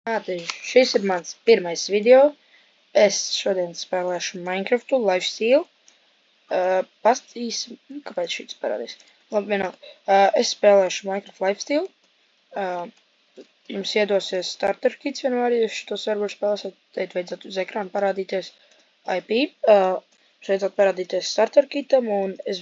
Tātad šis ir mans pirmais video. Es šodien spēlēšu Minecraftu Lifesteal. Pastīsim, kāpēc šīs parādīs. Labi, vienalga. Es spēlēšu Minecraft Lifesteal. Jums iedosies starter kits vienmēr, ja šo serveru spēlēsiet. Teit vajadzētu uz ekrāna parādīties IP. Vajadzētu parādīties starter kitam, un es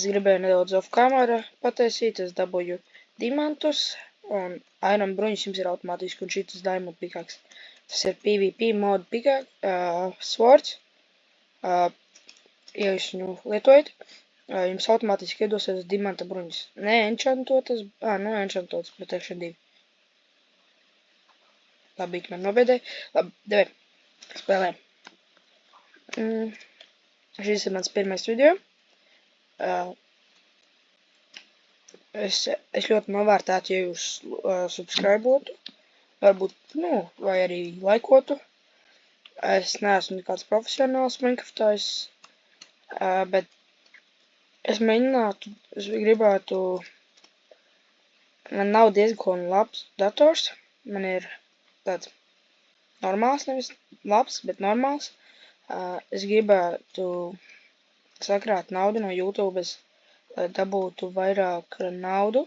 gribēju nedaudz off camera pataisīt. Es dabūju diamantus. Un iron bruņas jums ir automātiski, un šitas diamond pickaxe. Tas ir PvP mod swords. Ja jūs viņu lietojat, jums automātiski iedosies dimanta bruņas. Ne enchantotas, enchantotas protection 2. Labi, man nobēdēja. Labi, devē, spēlēm. Šis ir mans pirmais video. Es ļoti novērtētu, ja jūs subscribotu, varbūt, vai arī laikotu. Es neesmu nekāds profesionāls Minecraftājs, bet es gribētu, man nav diezgan labs dators, man ir tāds normāls, nevis labs, bet normāls. Es gribētu sakrāt naudu no YouTube, lai dabūtu vairāk naudu.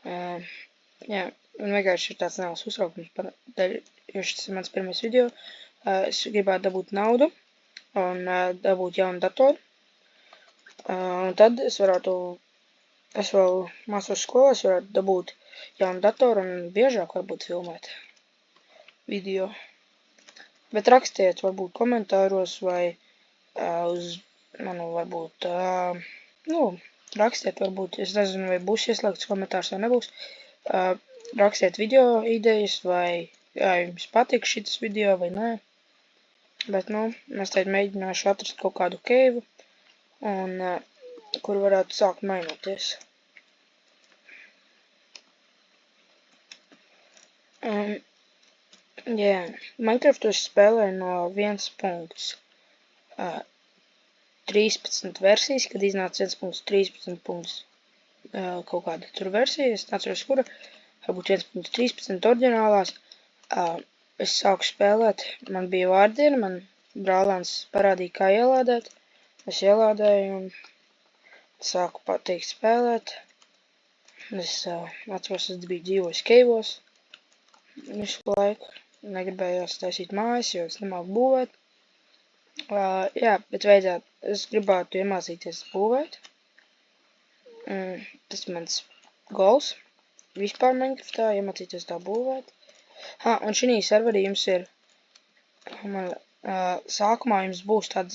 Jā, man vienkārši ir tāds neliels uztraukums, jo šis ir mans pirmais video. Es gribētu dabūt naudu un dabūt jaunu datoru. Un tad es vēl mācos skolā, es varētu dabūt jaunu datoru un biežāk varbūt filmēt video. Bet rakstiet varbūt komentāros vai uz manu varbūt, rakstiet varbūt, es nezinu, vai būs ieslēgts komentārs vai nebūs. Rakstiet video idejas, vai jums patīk šitas video vai nē. Bet, es teikt mēģināšu atrast kaut kādu keivu, un kur varētu sākt mainoties. Minecraftu es spēlēju no 1.13 versijas, kad iznāca 1.13. Kaut kāda tur versija, es neatceros kura, varbūt 1.13 oriģinālās. Es sāku spēlēt, man bija vārdiena, man brālēns parādīja, kā ielādēt. Es ielādēju un sāku pateikt spēlēt. Es atceros, es biju dzīvojis keivos visu laiku. Negribējos taisīt mājas, jo es nemāku būvēt. Bet es gribētu iemācīties būvēt. Tas ir mans goals. Vispār Minecraftā iemācīties tā būvēt. Un šī serverī jums ir, sākumā jums būs tāds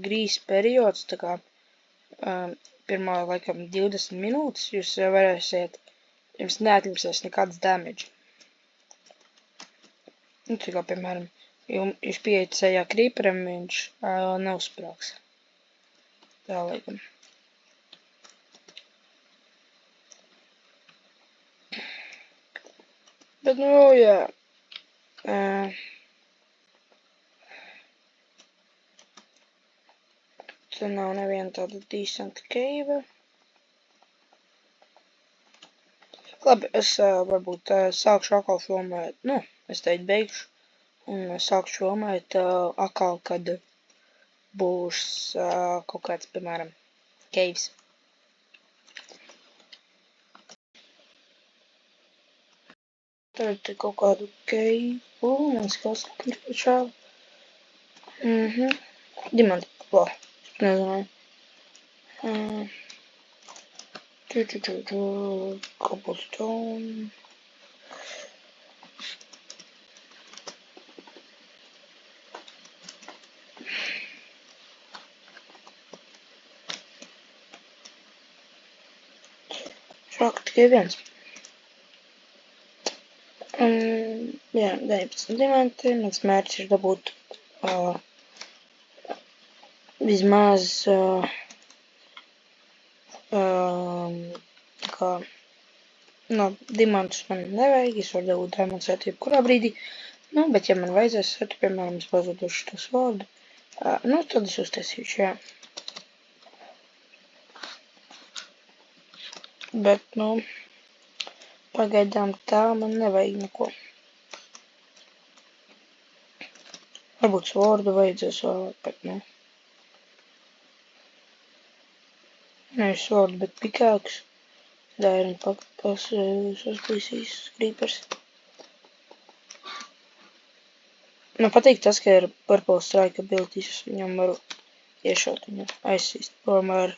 grīs periods, tā kā pirmā, laikam, 20 minūtes, jūs varēsiet, jums neatņemsies nekāds damage. Tā kā, piemēram, jūs pieejat ceļā creeperam, viņš neuzsprāgs. Tā, laikam. Bet, jā. Te nav neviena tāda decent cave. Labi, es varbūt sākšu atkal filmēt, es teicu beigšu, un sākšu filmēt atkal, kad būs kaut kāds, piemēram, caves. Tad kaut kādu cave, man skās, ka ir pašāli. Dimanti, nezināju. Cobblestone. Šāk tikai viens. 19 diamanti. Mans mērķis ir dabūt vismaz diamantus man nevajag, es varu dabūt diamantus jebkurā brīdī. Bet ja man vajadzēs, piemēram, es pazudušu to svordu, tad es uztaisīšu, jā. Bet, Pagaidām tā man nevajag neko. Varbūt svordu vajadzēs vēl, bet nu. Nevis svordu, bet pikāks. Dairin sasplīsīs Creepers. Man patīk tas, ka ir Purple Strike abilities, es viņam varu iešaut viņu, aizsīst prom ar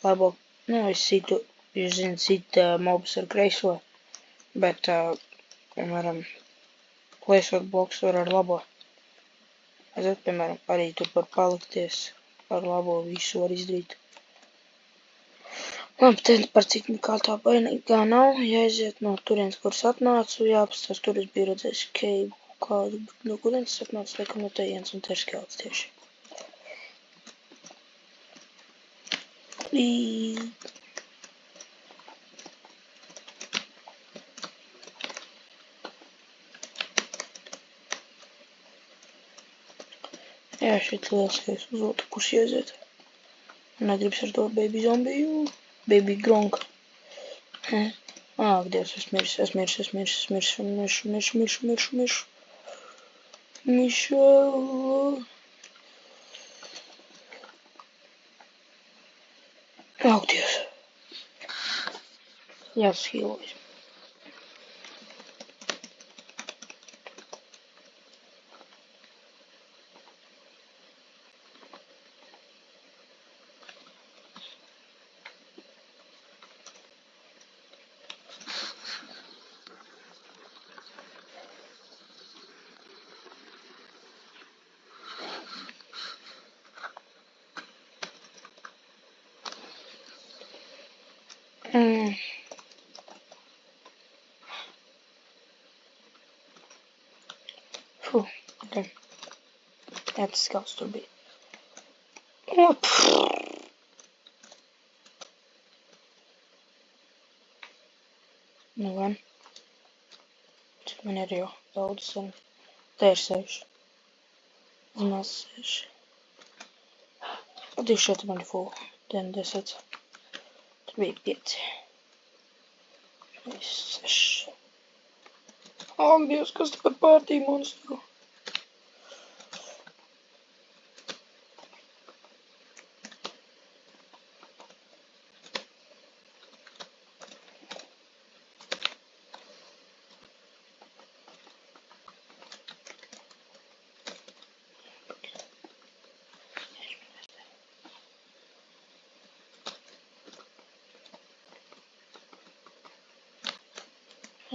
labo, nu, es situ, jūs zināt, sit mobus ar kreiso, bet, piemēram, plēsot bloks var ar labo. Aiziet, piemēram, arī tur var palikties, ar labo visu var izdarīt. Labi, te par cik nekā tā bainīgā nav, jāiziet no turienes, kuras atnācu, jāpastās, tur es biju redzējis keivu. Kādu, no kurienes atnāca, laikam no tejienes, un te ir skelts tieši. Jā, šeit lieliskais uz otru pusi aiziet. Negribas ar to baby zombiju, baby gronka. Ak, Dievs, es miršu. Mišel. Ak, Dievs. Jāshīlojas. Fuh, ok. Jā, tas skats tur bija. Nu gan. Cik man ir jau daudz sen. Te ir 6. Maz 6. Un 2 šeit man ir full. 10. Tur bija 5. 6. Ak, Dievs, kas te par pārtī monstru?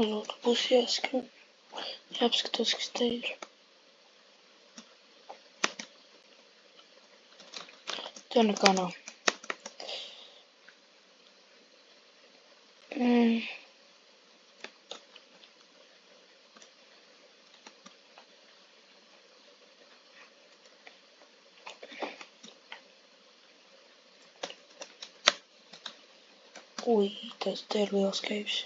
Uz otru pusi jāapskatās, kas te ir. Te nekā nav. Ui, tas te ir liels keivs.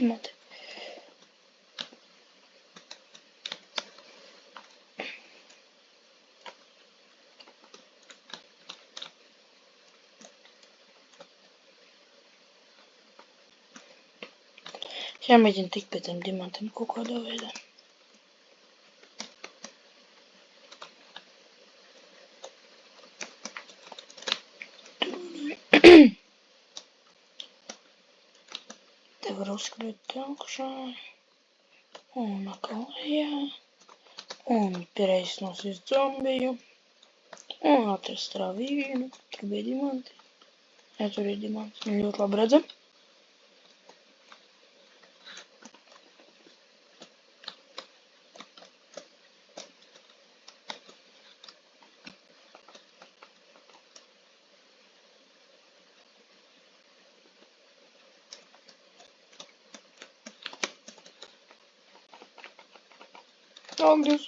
Imate. Jāmēģina tikt pēc tiem dimantiem kaut kādā veidā. Te var uzskriet augšā. Un atkal lejā. Un piereiz nosist zombiju. Un atrast rāvīnu. Tur bija dimanti. Jā, tur ir dimanti. Viņi ļoti labi redzam. Ak, Dievs.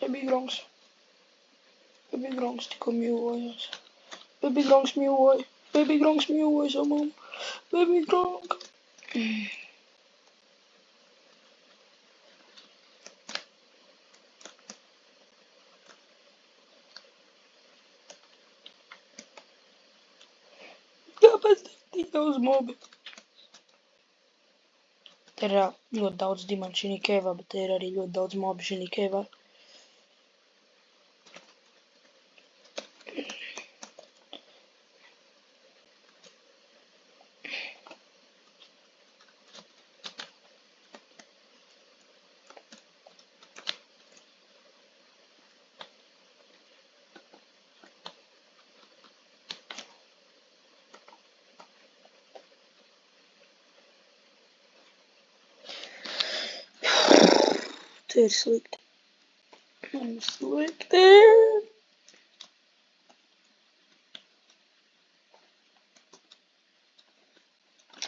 Baby Gronks. Baby Gronks tikko mjūvojās. Baby Gronks mjūvoja. Baby Gronks mjūvoja savu mammu. Baby Gronk. Tik daudz mobi. Te ir ļoti daudz diamantu šī keivā, bet te ir arī ļoti daudz mobi šī keivā. Te ir slikti. Man ir slikti.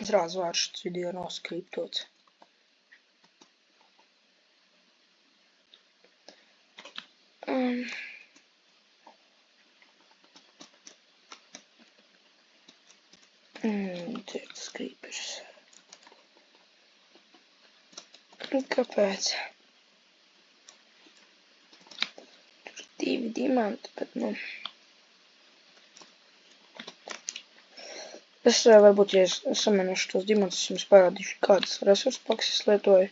Es rāzu vārdu šis video nav skriptots. Te ir tas creepers. Kāpēc? Tur ir 2 diamanti, bet Es varbūt, ja es samēnošu tos diamantus, es jums parādīšu, kādas resursu pakas es lietoju.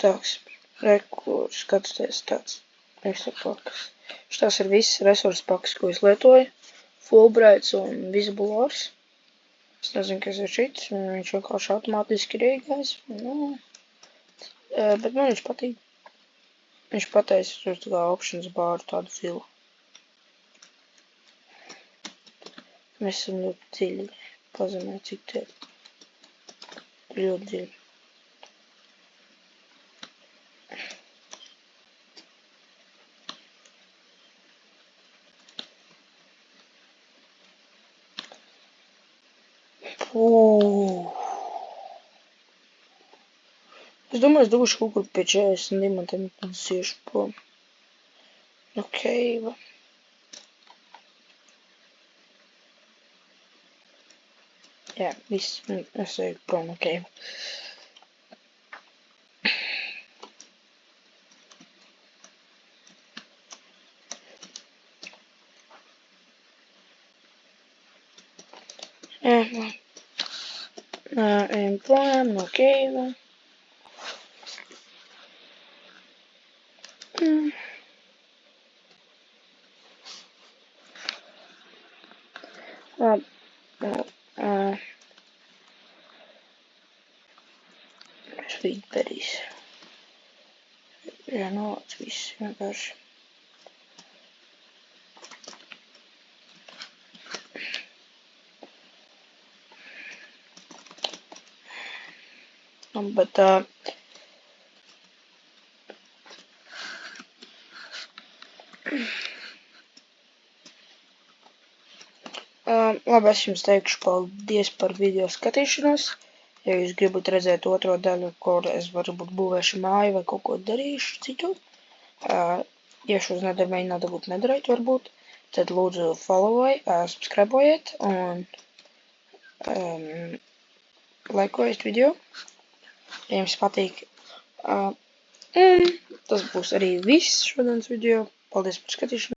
Tāks, skatoties tāds resursu pakas. Šitās ir visas resursu pakas, ko es lietoju. Fulbrights un Visible Ores. Es nezinu, kas ir šits, viņš vienkārši automātiski ir iegājis. Bet man viņš patīk. Viņš pateica uz tā kā options bāru tādu filu. Mēs esam ļoti dziļi. Pazemē, cik te ir. Ļoti dziļi. Es domāju, es dabūšu kaut kur pie 40 diamantiem un siešu prom. Ok. Jā, viss. Es eju prom, ok. Ejam prom no cave. Sweetberries. Jā, novāc viss vienkārši. Bet labi, es jums teikšu paldies par video skatīšanos. Ja jūs gribat redzēt otro daļu, kur es varbūt būvēšu māju vai kaut ko darīšu citu, ja šos nedara mēģināt dabūt nedarīt varbūt, tad lūdzu followai, subscribeojiet un laikojiet video, ja jums patīk. Tas būs arī viss šodienas video. Paldies par skatīšanu.